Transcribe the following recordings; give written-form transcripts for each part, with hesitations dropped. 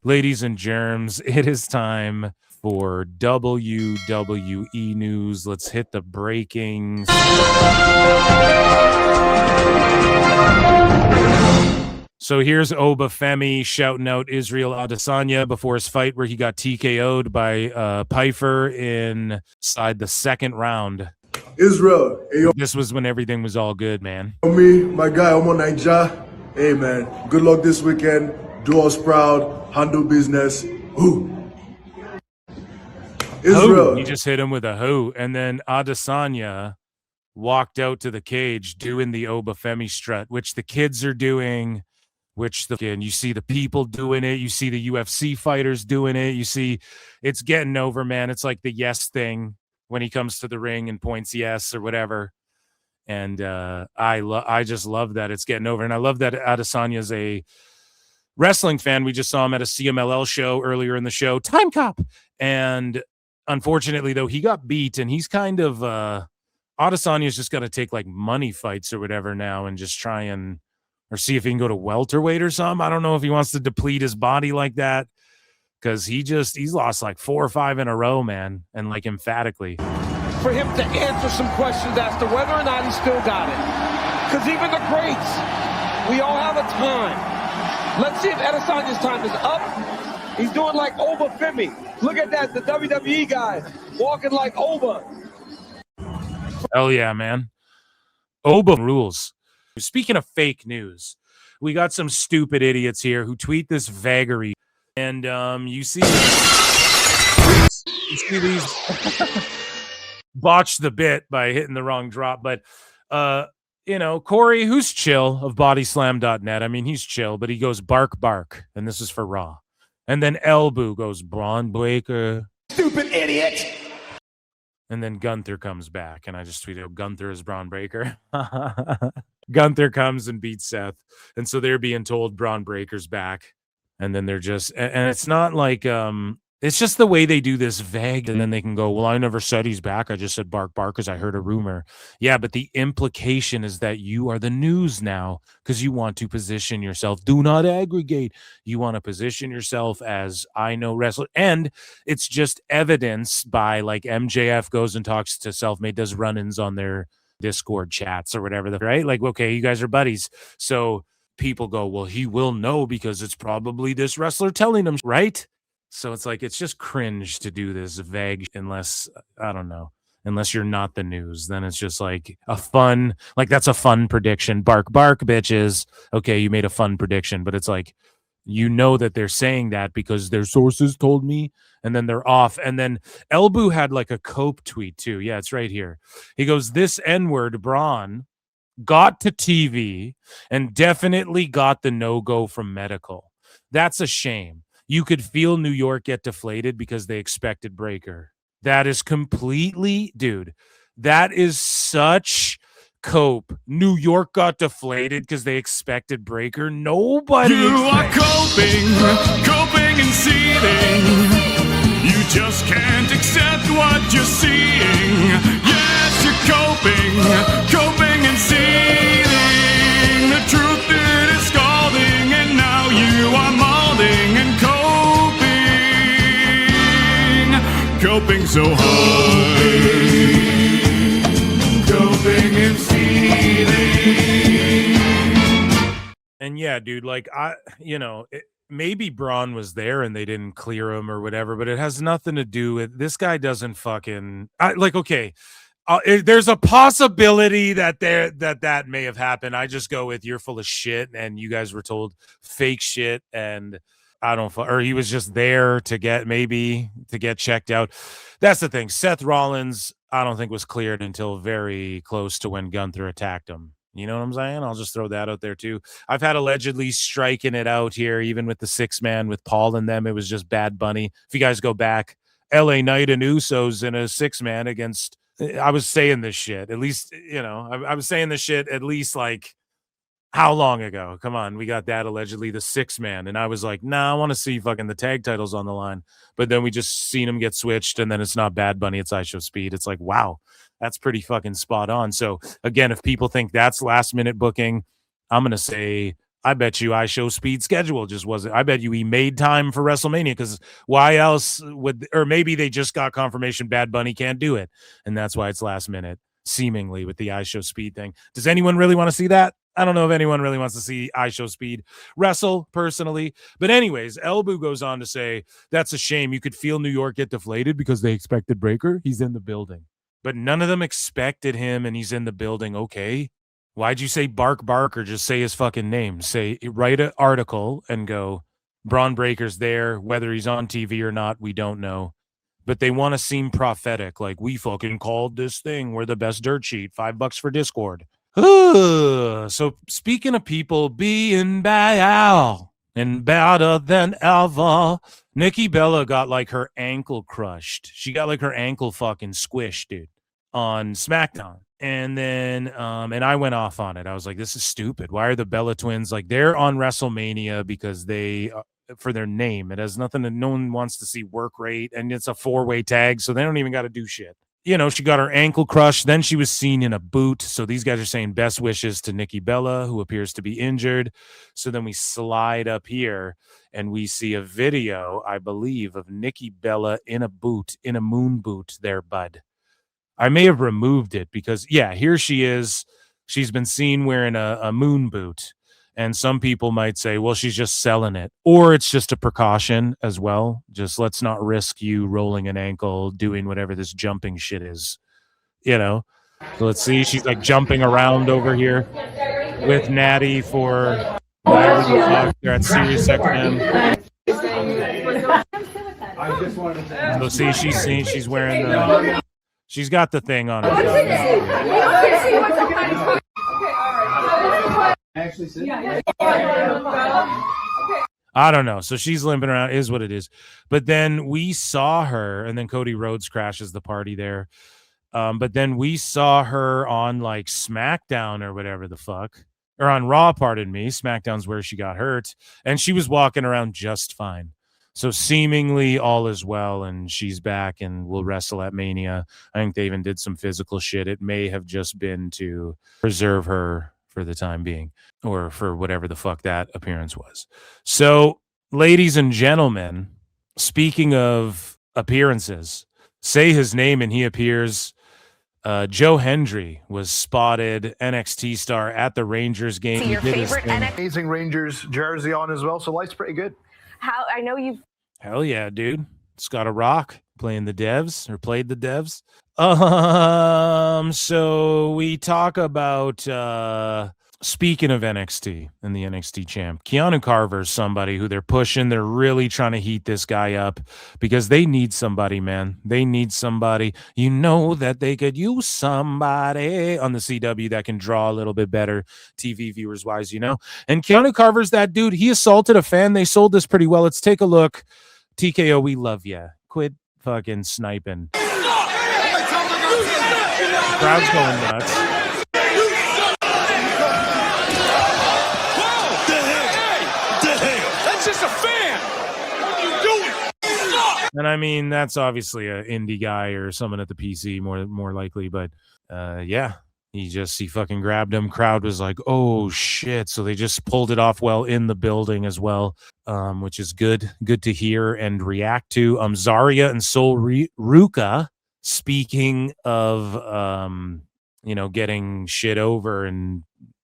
Ladies and germs, it is time for WWE news. Let's hit the breakings. So here's Obafemi shouting out Israel Adesanya before his fight where he got TKO'd by Pyfer inside the second round. Israel, hey, yo, This was when everything was all good, man. me, my guy, I'm on Naija. Hey, man, good luck this weekend. Do us proud, handle business. Who? Israel. He just hit him with a who. And then Adesanya walked out to the cage doing the Obafemi strut, which the kids are doing, and you see the people doing it. You see the UFC fighters doing it. You see it's getting over, man. It's like the yes thing when he comes to the ring and points yes or whatever. And I just love that it's getting over. And I love that Adesanya's a wrestling fan. We just saw him at a CMLL show earlier in the show, Time Cop. And unfortunately, though, he got beat, and he's kind of Adesanya's just got to take like money fights or whatever now and just try and or see if he can go to welterweight or something. I don't know if he wants to deplete his body like that because he's lost like 4 or 5 in a row, man, and like emphatically. For him to answer some questions as to whether or not he still got it. Because even the greats, we all have a time. Let's see if Adesanya's time is up. He's doing like Obafemi. Look at that, the WWE guy walking like Oba. Hell yeah, man. Oba rules. Speaking of fake news, we got some stupid idiots here who tweet this vagary. And you see these botch the bit by hitting the wrong drop. But, Corey, who's chill of bodyslam.net. I mean, he's chill, but he goes bark, bark. And this is for Raw. And then Ibou goes Bron Breakker. Stupid idiot. And then Gunther comes back. And I just tweeted, Gunther is Bron Breakker. Gunther comes and beats Seth. And so they're being told Bron Breakker's back. And then they're just, and it's not like, it's just the way they do this vague, and then they can go, well, I never said he's back. I just said bark, bark because I heard a rumor. Yeah, but the implication is that you are the news now because you want to position yourself. Do not aggregate. You want to position yourself as I know wrestler. And it's just evidence by like MJF goes and talks to Self Made, does run-ins on their Discord chats or whatever, right? Like, okay, you guys are buddies. So people go, well, he will know because it's probably this wrestler telling him, right? So it's like, it's just cringe to do this vague unless, I don't know, unless you're not the news. Then it's just like a fun, like that's a fun prediction. Bark, bark, bitches. Okay, you made a fun prediction, but it's like, you know that they're saying that because their sources told me, and then they're off. And then Ibou had like a Cope tweet too. Yeah, it's right here. He goes, this N-word, Braun, got to TV and definitely got the no-go from medical. That's a shame. You could feel New York get deflated because they expected Breakker. That is completely, dude, that is such Cope. New York got deflated because they expected Breakker. Nobody. You are coping and seething. You just can't accept what you're seeing. Yes, you're coping and seething. The truth it is scalding, and now you are molding and coping so hard, coping and seething. And yeah, dude, like maybe Braun was there and they didn't clear him or whatever, but it has nothing to do with this guy. Doesn't fucking okay. There's a possibility that that may have happened. I just go with you're full of shit, and you guys were told fake shit, and I don't, or he was just there to get checked out. That's the thing. Seth Rollins, I don't think was cleared until very close to when Gunther attacked him. You know what I'm saying? I'll just throw that out there too. I've had allegedly striking it out here, even with the 6-man with Paul and them. It was just Bad Bunny. If you guys go back, LA Knight and Usos in a 6-man against, I was saying this shit, at least, I was saying this shit at least like, how long ago? Come on, we got that allegedly the 6-man, and I was like, nah, I want to see fucking the tag titles on the line. But then we just seen them get switched, and then it's not Bad Bunny, it's I Show Speed. It's like, wow, that's pretty fucking spot on. So again, if people think that's last minute booking, I'm gonna say I bet you iShowSpeed schedule just wasn't. I bet you he made time for WrestleMania, because why else would, or maybe they just got confirmation Bad Bunny can't do it. And that's why it's last minute, seemingly, with the iShowSpeed thing. Does anyone really want to see that? I don't know if anyone really wants to see iShowSpeed wrestle personally. But anyways, Ibou goes on to say, that's a shame. You could feel New York get deflated because they expected Breakker. He's in the building. But none of them expected him, and he's in the building. Okay. Why'd you say bark or just say his fucking name? Write an article and go, Bron Breakker's there. Whether he's on TV or not, we don't know. But they want to seem prophetic, like, we fucking called this thing. We're the best dirt sheet. $5 for Discord. So speaking of people being bad and badder than ever, Nikki Bella got like her ankle crushed. She got like her ankle fucking squished, dude, on SmackDown. And then, and I went off on it. I was like, this is stupid. Why are the Bella twins, like, they're on WrestleMania because they, for their name, it has nothing to, no one wants to see work rate, and it's a 4-way tag, so they don't even got to do shit. You know, she got her ankle crushed. Then she was seen in a boot. So these guys are saying best wishes to Nikki Bella, who appears to be injured. So then we slide up here and we see a video, I believe, of Nikki Bella in a boot, in a moon boot there, bud. I may have removed it because, yeah, here she is. She's been seen wearing a moon boot. And some people might say, well, she's just selling it. Or it's just a precaution as well. Just let's not risk you rolling an ankle, doing whatever this jumping shit is, you know? So let's see. She's like jumping around over here with Natty for whatever the fuck. They're at Sirius XM. So see, she's wearing the, she's got the thing on her. I don't know. So she's limping around, is what it is. But then we saw her, and then Cody Rhodes crashes the party there. But then we saw her on like SmackDown or whatever the fuck, or on Raw, pardon me. SmackDown's where she got hurt, and she was walking around just fine. So seemingly all is well, and she's back and will wrestle at Mania. I think they even did some physical shit. It may have just been to preserve her for the time being, or for whatever the fuck that appearance was. So, ladies and gentlemen, speaking of appearances, say his name and he appears. Joe Hendry was spotted, NXT star, at the Rangers game. See your favorite amazing Rangers jersey on as well, so life's pretty good. How I know you've. Hell yeah, dude. Scott a Rock playing the devs, or played the devs. So we talk about speaking of NXT and the NXT champ, Keanu Carver's somebody who they're pushing. They're really trying to heat this guy up because they need somebody, man. They need somebody. You know that they could use somebody on the CW that can draw a little bit better TV viewers wise, you know. And Keanu Carver's that dude. He assaulted a fan. They sold this pretty well. Let's take a look. TKO, we love ya. Quit fucking sniping. Crowd's going nuts. That's just a fan. What are you doing? And I mean, that's obviously an indie guy or someone at the PC, more likely. But yeah, he fucking grabbed him. Crowd was like, oh shit. So they just pulled it off well in the building as well, which is good to hear and react to. Zarya and Sol Ruka, speaking of getting shit over and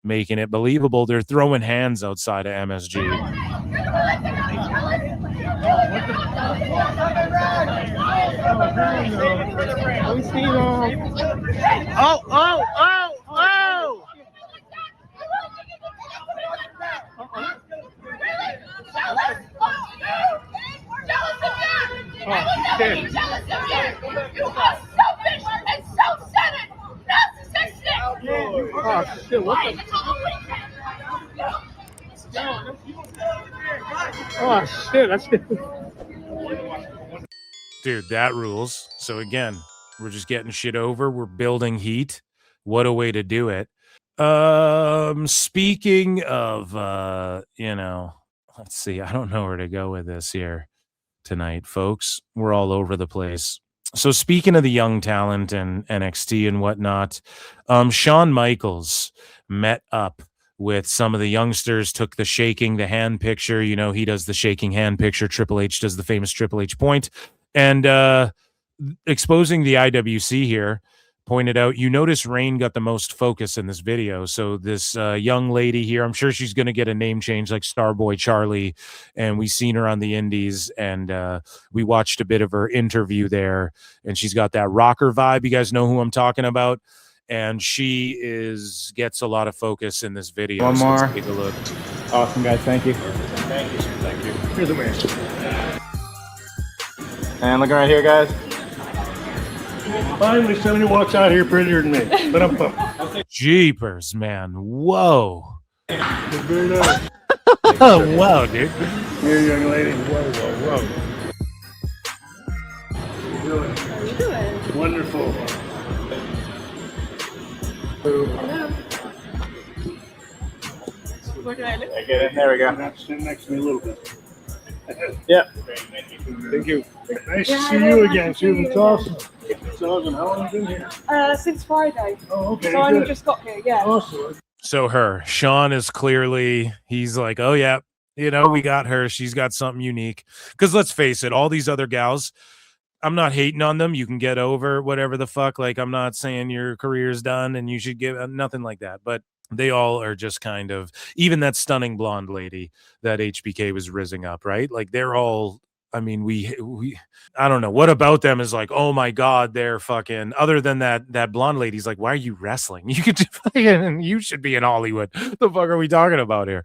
making it believable, they're throwing hands outside of MSG. Oh shit, what the? Oh shit, that's it. Dude, that rules. So again, we're just getting shit over. We're building heat. What a way to do it. Speaking of, let's see. I don't know where to go with this here tonight, folks. We're all over the place. So speaking of the young talent and NXT and whatnot, Shawn Michaels met up with some of the youngsters, took the shaking the hand picture. You know, he does the shaking hand picture. Triple H does the famous Triple H point. And exposing the IWC here, pointed out, you notice Rain got the most focus in this video. So this young lady here, I'm sure she's going to get a name change like Starboy Charlie, and we seen her on the indies, and we watched a bit of her interview there, and she's got that rocker vibe. You guys know who I'm talking about, and she gets a lot of focus in this video. One more. Let's take a look. Awesome, guys. Thank you. Thank you. Thank you. Here's the man. And look right here, guys. Finally, somebody walks out here prettier than me. But I'm pumped. Jeepers, man. Whoa. Very nice. Oh, whoa, dude. Here, young lady. Whoa, whoa, whoa. How you doing? Wonderful. Hello. Where can I look? I get it. There we go. Stand next to me a little bit. Yeah. Thank you. Nice to see you again, Susan. It's awesome. It's awesome. How long have you been here? Since Friday. Oh, okay. So I only Good. just got here, yeah. Awesome. So Sean is clearly, he's like, oh yeah, you know, we got her. She's got something unique. Because let's face it, all these other gals, I'm not hating on them. You can get over whatever the fuck. Like, I'm not saying your career's done and you should give nothing like that. But they all are just kind of, even that stunning blonde lady that HBK was rizzing up, right? Like, they're all, I mean, we I don't know what about them is like, oh my god, they're fucking, other than that blonde lady's like, why are you wrestling? You could fucking, you should be in Hollywood. The fuck are we talking about here?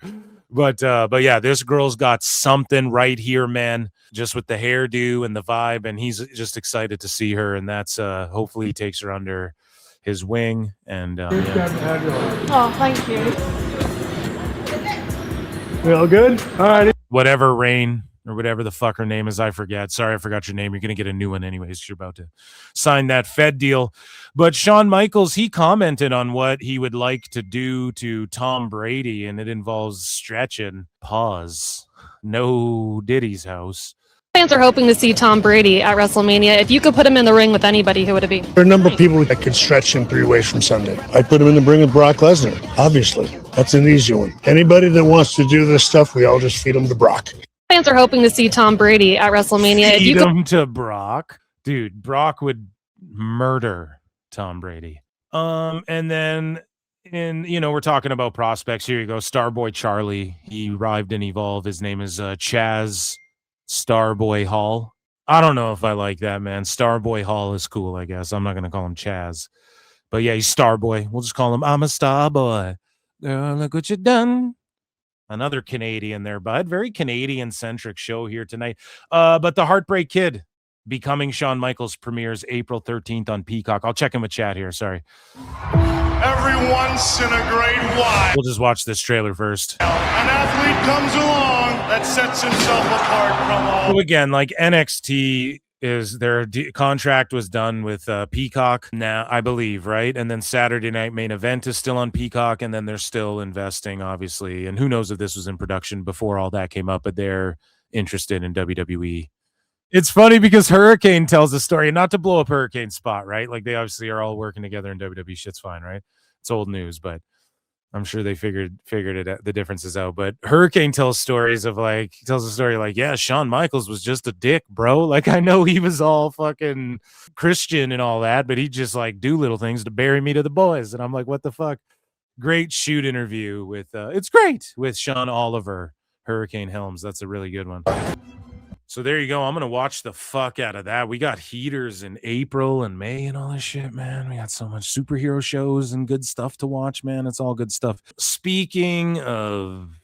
But yeah, this girl's got something right here, man, just with the hairdo and the vibe, and he's just excited to see her, and that's hopefully he takes her under his wing. And yeah. Oh, thank you. We all good? All right. Whatever Rain or whatever the fuck her name is, I forget. Sorry, I forgot your name. You're gonna get a new one anyways. You're about to sign that Fed deal. But Shawn Michaels, he commented on what he would like to do to Tom Brady, and it involves stretching. Pause. No Diddy's house. Fans are hoping to see Tom Brady at WrestleMania. If you could put him in the ring with anybody, who would it be? There are a number of people that could stretch him 3 ways from Sunday. I put him in the ring with Brock Lesnar, obviously. That's an easy one. Anybody that wants to do this stuff, we all just feed them to Brock. Fans are hoping to see Tom Brady at WrestleMania. If you Feed could him to Brock. Dude, Brock would murder Tom Brady. And then we're talking about prospects. Here you go. Starboy Charlie. He arrived in Evolve. His name is Chaz Starboy Hall. I don't know if I like that, man. Starboy Hall is cool, I guess. I'm not gonna call him Chaz. But yeah, he's Starboy. We'll just call him I'm a Starboy. Girl, look what you done. Another Canadian there, bud. Very Canadian-centric show here tonight. But the Heartbreak Kid becoming Shawn Michaels premieres April 13th on Peacock. I'll check in with chat here. Sorry. Every once in a great while, We'll just watch this trailer first. an athlete comes along that sets himself apart from all. So again, like NXT is their contract was done with Peacock now, I believe, right? And then Saturday Night Main Event is still on Peacock, and then they're still investing, obviously. And who knows if this was in production before all that came up, but they're interested in WWE. It's funny because Hurricane tells a story, not to blow up Hurricane's spot, right? Like, they obviously are all working together in WWE. Shit's fine, right? It's old news, but I'm sure they figured it the differences out. But Hurricane tells stories of tells a story like, yeah, Shawn Michaels was just a dick, bro. Like, I know he was all fucking Christian and all that, but he just like do little things to bury me to the boys. And I'm like, what the fuck? Great shoot interview with it's great with Sean Oliver, Hurricane Helms. That's a really good one. So there you go. I'm gonna watch the fuck out of that. We got heaters in April and May and all this shit, man. We got so much superhero shows and good stuff to watch, man. It's all good stuff. Speaking of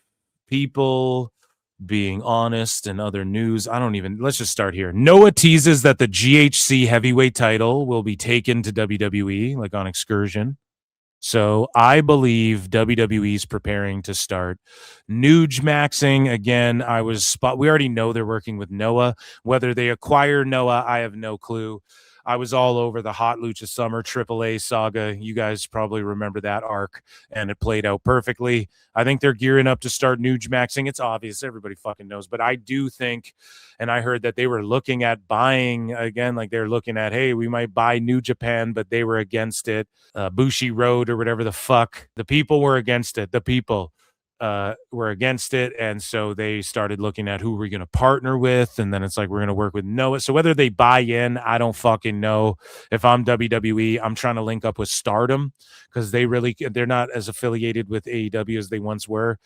people being honest and other news, let's just start here. Noah teases that the GHC Heavyweight title will be taken to WWE, like on excursion. So I believe WWE's preparing to start Nugemaxing again. We already know they're working with Noah. Whether they acquire Noah, I have no clue. I was all over the Hot Lucha Summer AAA saga. You guys probably remember that arc, and it played out perfectly. I think they're gearing up to start Nujmaxing. It's obvious. Everybody fucking knows. But I do think, and I heard that they were looking at buying, again, like they're looking at, hey, we might buy New Japan, but they were against it. Bushi Road or whatever the fuck. The people were against it. The people were against it, and so they started looking at who we're going to partner with, and then it's like we're going to work with Noah. So whether they buy in, I don't fucking know. If I'm WWE, I'm trying to link up with Stardom because they're not as affiliated with AEW as they once were.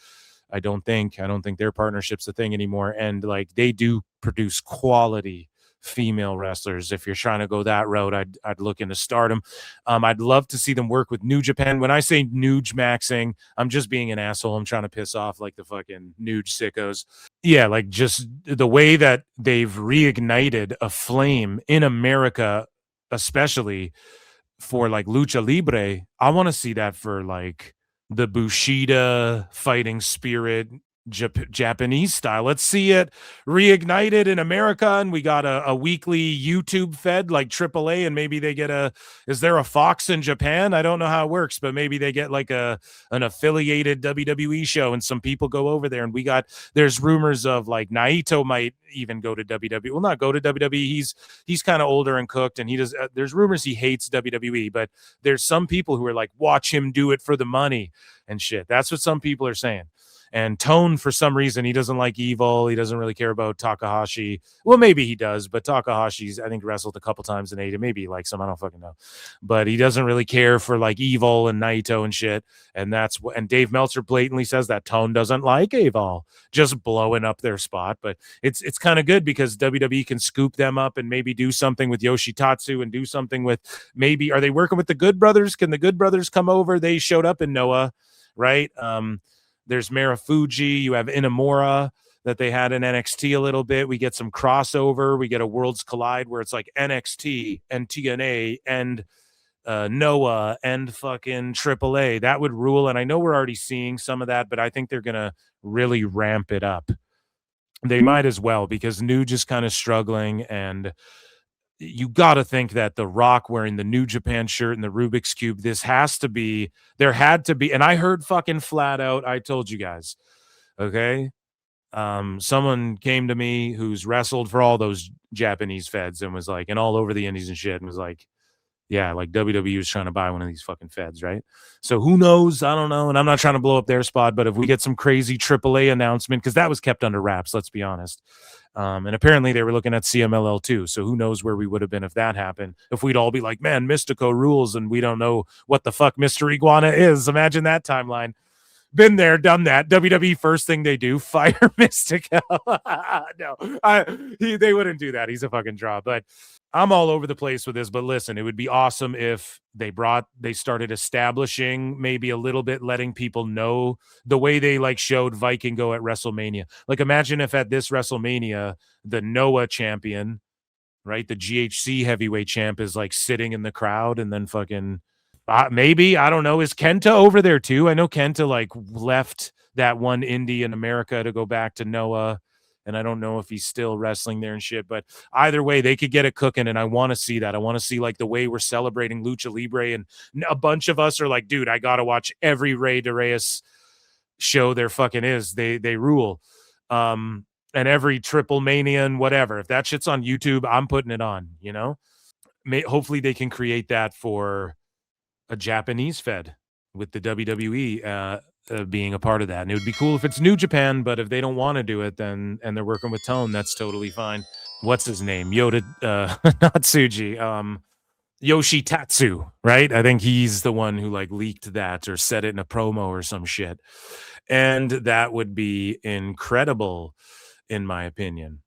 I don't think their partnership's a thing anymore, and like they do produce quality female wrestlers. If you're trying to go that route, I'd look into Stardom. I'd love to see them work with New Japan. When I say Nujmaxing, I'm just being an asshole. I'm trying to piss off like the fucking Nuge sickos. Yeah, like just the way that they've reignited a flame in America, especially for like Lucha Libre. I want to see that for like the Bushido fighting spirit, Japanese style. Let's see it reignited in America, and we got a weekly YouTube fed like AAA, and maybe they get is there a Fox in Japan? I don't know how it works, but maybe they get like an affiliated WWE show, and some people go over there, and there's rumors of like Naito might even go to WWE. Well, not go to WWE. He's kind of older and cooked, and there's rumors he hates WWE, but there's some people who are like, watch him do it for the money and shit. That's what some people are saying. And Tone, for some reason, he doesn't like Evil. He doesn't really care about Takahashi. Well, maybe he does, but Takahashi's, I think, wrestled a couple times in AEW. Maybe he likes him. I don't fucking know. But he doesn't really care for like Evil and Naito and shit. And Dave Meltzer blatantly says that Tone doesn't like Evil, just blowing up their spot. But it's kind of good because WWE can scoop them up and maybe do something with Yoshitatsu and do something with maybe, are they working with the Good Brothers? Can the Good Brothers come over? They showed up in Noah, right? There's Marufuji. You have Inamura that they had in NXT a little bit. We get some crossover. We get a Worlds Collide where it's like NXT and TNA and Noah and fucking AAA. That would rule. And I know we're already seeing some of that, but I think they're going to really ramp it up. They might as well because Nuge is kind of struggling, and you got to think that The Rock wearing the New Japan shirt and the Rubik's Cube, there had to be, and I heard fucking flat out, I told you guys, okay? Someone came to me who's wrestled for all those Japanese feds and was like, and all over the indies and shit, and was like, yeah, like WWE is trying to buy one of these fucking feds, right? So who knows? I don't know, and I'm not trying to blow up their spot, but if we get some crazy AAA announcement, because that was kept under wraps, let's be honest. And apparently they were looking at CMLL too. So who knows where we would have been if that happened, if we'd all be like, man, Mystico rules, and we don't know what the fuck Mr. Iguana is. Imagine that timeline. Been there, done that. WWE first thing they do, fire Mystico. No, they wouldn't do that. He's a fucking draw. But I'm all over the place with this. But listen, it would be awesome if they started establishing maybe a little bit, letting people know the way they like showed Vikingo at WrestleMania. Like imagine if at this WrestleMania, the Noah champion, right, the GHC heavyweight champ is like sitting in the crowd, and then fucking maybe, I don't know, is Kenta over there too? I know Kenta like left that one indie in America to go back to Noah, and I don't know if he's still wrestling there and shit, but either way, they could get it cooking, and I want to see that. I want to see like the way we're celebrating Lucha Libre, and a bunch of us are like, dude, I gotta watch every Rey de Reyes show there fucking is. They rule. And every Triple Mania and whatever. If that shit's on YouTube, I'm putting it on, you know? Hopefully they can create that for a Japanese fed with the WWE being a part of that. And it would be cool if it's New Japan, but if they don't want to do it, then, and they're working with Tone, that's totally fine. What's his name? Yoda, not Tsuji, Yoshitatsu, right? I think he's the one who like leaked that or said it in a promo or some shit. And that would be incredible, in my opinion.